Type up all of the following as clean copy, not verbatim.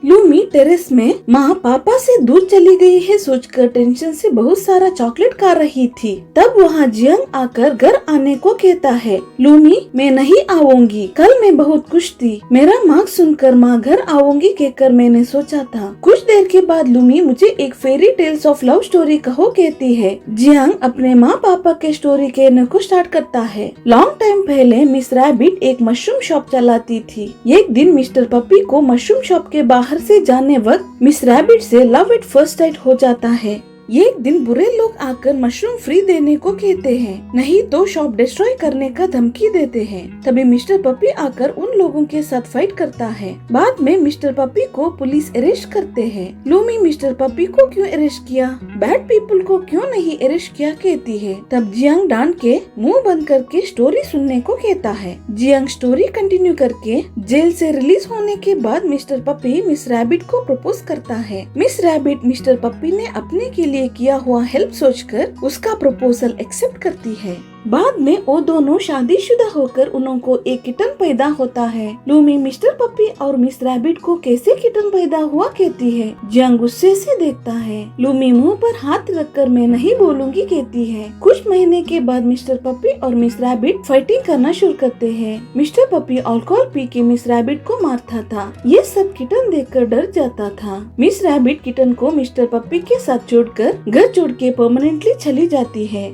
Lumi terrace में माँ पापा से दूर चली गई है सोचकर टेंशन से बहुत सारा चॉकलेट खा रही थी। तब वहाँ जियांग आकर घर आने को कहता है, लूमी मैं नहीं आऊंगी, कल मैं बहुत खुश थी। मेरा मार्क्स सुनकर माँ घर आऊंगी कहकर मैंने सोचा था। कुछ देर के बाद लूमी मुझे एक fairy tales of love story कहो कहती है। जियांग अपने माँ पापा के स्टोरी कहने को स्टार्ट करता है। लॉन्ग टाइम पहले मिस रैबिट एक मशरूम शॉप चलाती थी। एक दिन मिस्टर पप्पी को मशरूम शॉप के बाहर से जाने वक्त मिस रैबिट से लव एट फर्स्ट साइट हो जाता है। एक दिन बुरे लोग आकर मशरूम फ्री देने को कहते हैं, नहीं तो शॉप डिस्ट्रॉय करने का धमकी देते हैं। तभी मिस्टर पप्पी आकर उन लोगों के साथ फाइट करता है। बाद में मिस्टर पप्पी को पुलिस अरेस्ट करते हैं। लूमी मिस्टर पप्पी को क्यों अरेस्ट किया, बैड पीपल को क्यों नहीं अरेस्ट किया कहती है। तब जियांग डांट के मुंह बंद करके स्टोरी सुनने को कहता है। जियांग स्टोरी कंटिन्यू करके जेल से रिलीज होने के बाद मिस्टर पप्पी मिस रैबिट को प्रपोज करता है। मिस रैबिट मिस्टर पप्पी ने अपने के लिए किया हुआ हेल्प सोचकर उसका प्रपोजल एक्सेप्ट करती है। बाद में वो दोनों शादीशुदा होकर उनको एक किटन पैदा होता है। लूमी मिस्टर पप्पी और मिस रैबिट को कैसे किटन पैदा हुआ कहती है। जियांग गुस्से से देखता है। लूमी मुंह पर हाथ रखकर मैं नहीं बोलूंगी कहती है। कुछ महीने के बाद मिस्टर पप्पी और मिस रैबिट फाइटिंग करना शुरू करते हैं। मिस्टर पप्पी अल्कोहल पी के मिस रैबिट को मारता था। ये सब किटन देखकर डर जाता था। मिस रैबिट किटन को मिस्टर पप्पी के साथ छोड़कर घर छोड़ के परमानेंटली चली जाती है।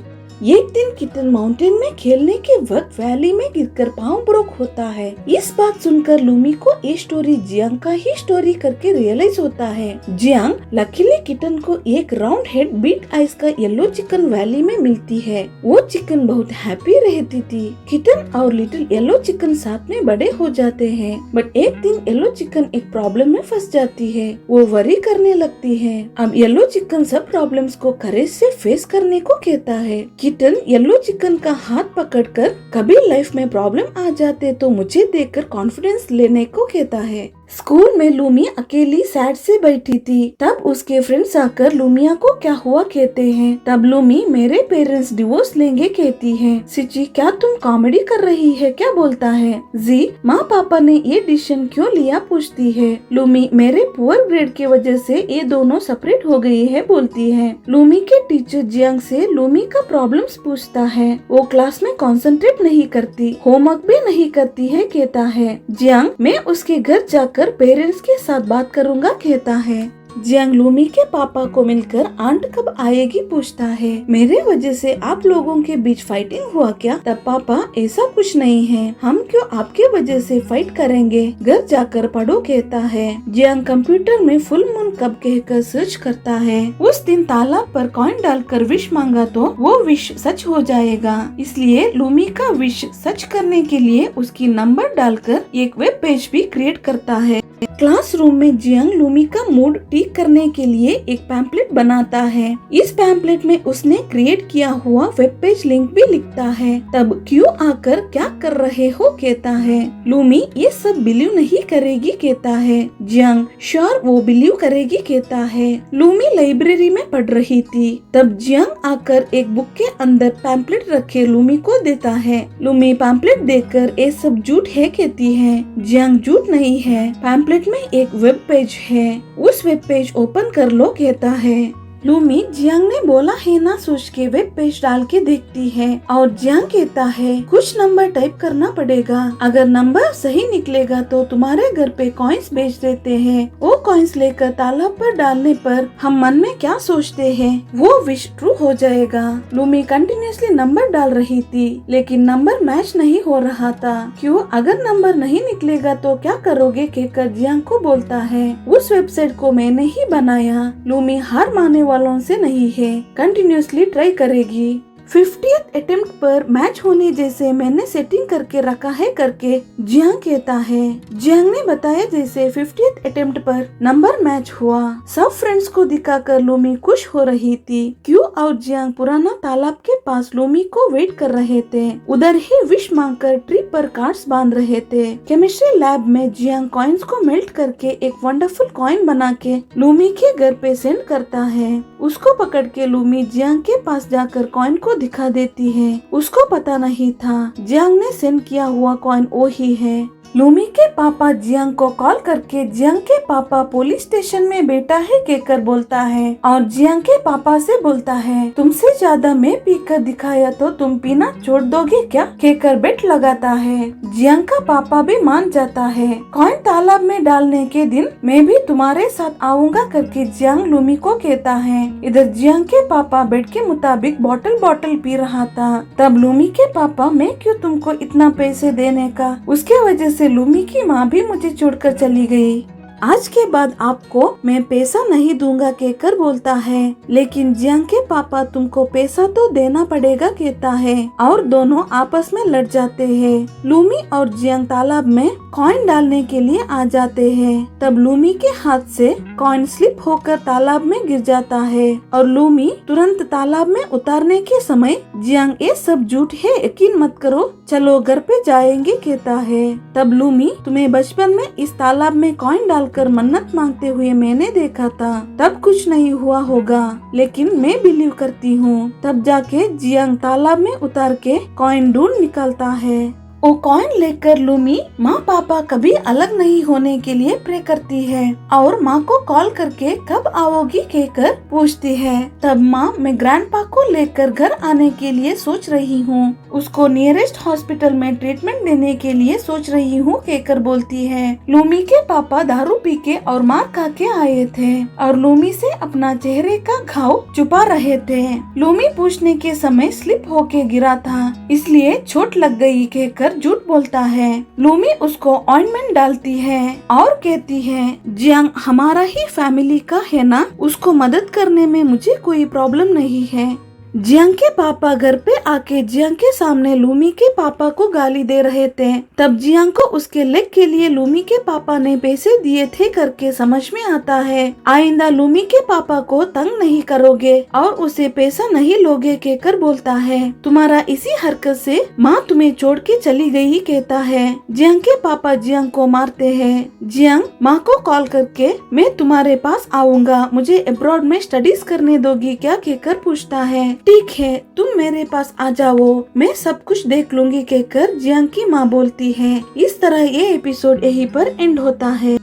एक दिन किटन माउंटेन में खेलने के वक्त वैली में गिरकर पाँव ब्रोक होता है। इस बात सुनकर लूमी को ये स्टोरी जियांग का ही स्टोरी करके रियलाइज होता है। जियांग लकीली किटन को एक राउंड हेड बीट आइस का येलो चिकन वैली में मिलती है। वो चिकन बहुत हैप्पी रहती थी। किटन और लिटिल येलो चिकन साथ में बड़े हो जाते हैं। बट एक दिन येलो चिकन एक प्रॉब्लम में फंस जाती है। वो वरी करने लगती है। अब येलो चिकन सब प्रॉब्लम्स को करेज से फेस करने को कहता है। किटन येलो चिकन का हाथ पकड़कर कभी लाइफ में प्रॉब्लम आ जाते तो मुझे देखकर कॉन्फिडेंस लेने को कहता है। स्कूल में लूमी अकेली सैड से बैठी थी। तब उसके फ्रेंड्स आकर लूमिया को क्या हुआ कहते हैं। तब लूमी मेरे पेरेंट्स डिवोर्स लेंगे कहती है। सिची क्या तुम कॉमेडी कर रही है क्या बोलता है। जी माँ पापा ने ये डिसीजन क्यों लिया पूछती है। लूमी मेरे पुअर ग्रेड की वजह से ये दोनों सेपरेट हो गई है बोलती है। लूमी के टीचर जियांग से लूमी का प्रॉब्लम्स पूछता है। वो क्लास में कंसंट्रेट नहीं करती, होमवर्क भी नहीं करती है कहता है। जियांग मैं उसके घर जाकर पेरेंट्स के साथ बात करूंगा कहता है। जियांग लूमी के पापा को मिलकर आंट कब आएगी पूछता है। मेरे वजह से आप लोगों के बीच फाइटिंग हुआ क्या। तब पापा ऐसा कुछ नहीं है, हम क्यों आपके वजह से फाइट करेंगे, घर जाकर पढ़ो कहता है। जियांग कंप्यूटर में फुल मून कब कहकर सर्च करता है। उस दिन तालाब पर कॉइन डालकर विश मांगा तो वो विश सच हो जाएगा। इसलिए लूमी का विश सच करने के लिए उसकी नंबर डालकर एक वेब पेज भी क्रिएट करता है। क्लासरूम में जियांग लूमी का मूड ठीक करने के लिए एक पैम्पलेट बनाता है। इस पैम्पलेट में उसने क्रिएट किया हुआ वेब पेज लिंक भी लिखता है। तब क्यों आकर क्या कर रहे हो कहता है। लूमी ये सब बिलीव नहीं करेगी कहता है। जियांग श्योर वो बिलीव करेगी कहता है। लूमी लाइब्रेरी में पढ़ रही थी। तब जियांग आकर एक बुक के अंदर पैम्पलेट रखे लूमी को देता है। लूमी पैम्पलेट देखकर ये सब झूठ है कहती है। जियांग झूठ नहीं है, पैम्पलेट में एक वेब पेज है, उस वेब पेज ओपन कर लो कहता है। लूमी जियांग ने बोला है ना सोच के वेब पेज डाल के देखती है और जियांग कहता है कुछ नंबर टाइप करना पड़ेगा, अगर नंबर सही निकलेगा तो तुम्हारे घर पे कॉइन्स बेच देते हैं। वो कॉइन्स लेकर तालाब पर डालने पर हम मन में क्या सोचते हैं वो विश ट्रू हो जाएगा। लूमी कंटिन्यूसली नंबर डाल रही थी लेकिन नंबर मैच नहीं हो रहा था। क्यों, अगर नंबर नहीं निकलेगा तो क्या करोगे कहकर जियांग को बोलता है। उस वेबसाइट को मैंने ही बनाया। लूमी हार मानने वालों से नहीं है, कंटिन्यूसली ट्राई करेगी। 50th अटेम्प्ट पर मैच होने जैसे मैंने सेटिंग करके रखा है करके जियांग कहता है। जियांग ने बताया जैसे 50th अटेम्प्ट पर नंबर मैच हुआ। सब फ्रेंड्स को दिखाकर लूमी खुश हो रही थी। क्यू और जियांग पुराना तालाब के पास लूमी को वेट कर रहे थे। उधर ही विश मांगकर ट्री पर कार्ड्स बांध रहे थे। केमिस्ट्री लैब में जियांग कॉइन्स को मेल्ट करके एक वंडरफुल कॉइन बना के लूमी के घर पे सेंड करता है। उसको पकड़ के लूमी जियांग के पास जाकर कॉइन को दिखा देती है। उसको पता नहीं था जियांग ने सेंड किया हुआ कॉइन वो ही है। लूमी के पापा जियांग को कॉल करके जियांग के पापा पुलिस स्टेशन में बेटा है कहकर बोलता है और जियांग के पापा से बोलता है तुमसे ज्यादा मैं पीकर दिखाया तो तुम पीना छोड़ दोगे क्या कहकर बेट लगाता है। जियांग का पापा भी मान जाता है। कॉइन तालाब में डालने के दिन मैं भी तुम्हारे साथ आऊंगा करके जियांग लूमी को कहता है। इधर जियांग के पापा बेट के मुताबिक बॉटल पी रहा था। तब लूमी के पापा मैं क्यों तुमको इतना पैसे देने का, उसके वजह से लूमी की माँ भी मुझे छोड़कर चली गई। आज के बाद आपको मैं पैसा नहीं दूंगा कहकर बोलता है। लेकिन जियांग के पापा तुमको पैसा तो देना पड़ेगा कहता है और दोनों आपस में लड़ जाते हैं। लूमी और जियांग तालाब में कॉइन डालने के लिए आ जाते हैं। तब लूमी के हाथ से कॉइन स्लिप होकर तालाब में गिर जाता है और लूमी तुरंत तालाब में उतारने के समय जियांग ये सब झूठ है, यकीन मत करो, चलो घर पे जाएंगे कहता है। तब लूमी तुम्हें बचपन में इस तालाब में कॉइन डालकर मन्नत मांगते हुए मैंने देखा था, तब कुछ नहीं हुआ होगा, लेकिन मैं बिलीव करती हूँ। तब जाके जियांग तालाब में उतार के कॉइन ढूंढ निकालता है। वो कॉइन लेकर लूमी माँ पापा कभी अलग नहीं होने के लिए प्रे करती है और माँ को कॉल करके कब आओगी कहकर पूछती है। तब माँ मैं ग्रैंडपा को लेकर घर आने के लिए सोच रही हूँ, उसको नियरेस्ट हॉस्पिटल में ट्रीटमेंट देने के लिए सोच रही हूँ कहकर बोलती है। लूमी के पापा दारू पी के और मार खा के आए थे और लूमी से अपना चेहरे का घाव छुपा रहे थे। लूमी पूछने के समय स्लिप होके गिरा था, इसलिए चोट लग गई कहकर झूठ बोलता है। लूमी उसको ऑइंटमेंट डालती है और कहती है जियांग हमारा ही फैमिली का है ना, उसको मदद करने में मुझे कोई प्रॉब्लम नहीं है। जियांग के पापा घर पे आके जियांग के सामने लूमी के पापा को गाली दे रहे थे। तब जियांग को उसके लेग के लिए लूमी के पापा ने पैसे दिए थे करके समझ में आता है। आइंदा लूमी के पापा को तंग नहीं करोगे और उसे पैसा नहीं लोगे कहकर बोलता है। तुम्हारा इसी हरकत से माँ तुम्हें छोड़ के चली गई कहता है। जियांग के पापा जियांग को मारते हैं। जियांग माँ को कॉल करके मैं तुम्हारे पास आऊंगा, मुझे अब्रॉड में स्टडीज करने दोगी क्या कहकर पूछता है। ठीक है, तुम मेरे पास आ जाओ, मैं सब कुछ देख लूंगी कहकर जियांग की माँ बोलती है। इस तरह ये एपिसोड यहीं पर एंड होता है।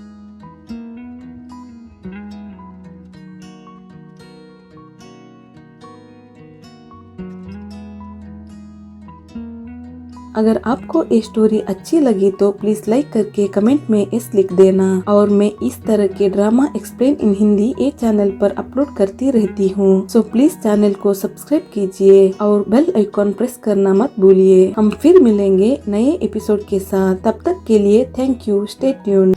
अगर आपको ये स्टोरी अच्छी लगी तो प्लीज लाइक करके कमेंट में एस लिख देना। और मैं इस तरह के ड्रामा एक्सप्लेन इन हिंदी ये चैनल पर अपलोड करती रहती हूँ। सो प्लीज चैनल को सब्सक्राइब कीजिए और बेल आइकॉन प्रेस करना मत भूलिए। हम फिर मिलेंगे नए एपिसोड के साथ, तब तक के लिए थैंक यू, स्टे ट्यून्ड।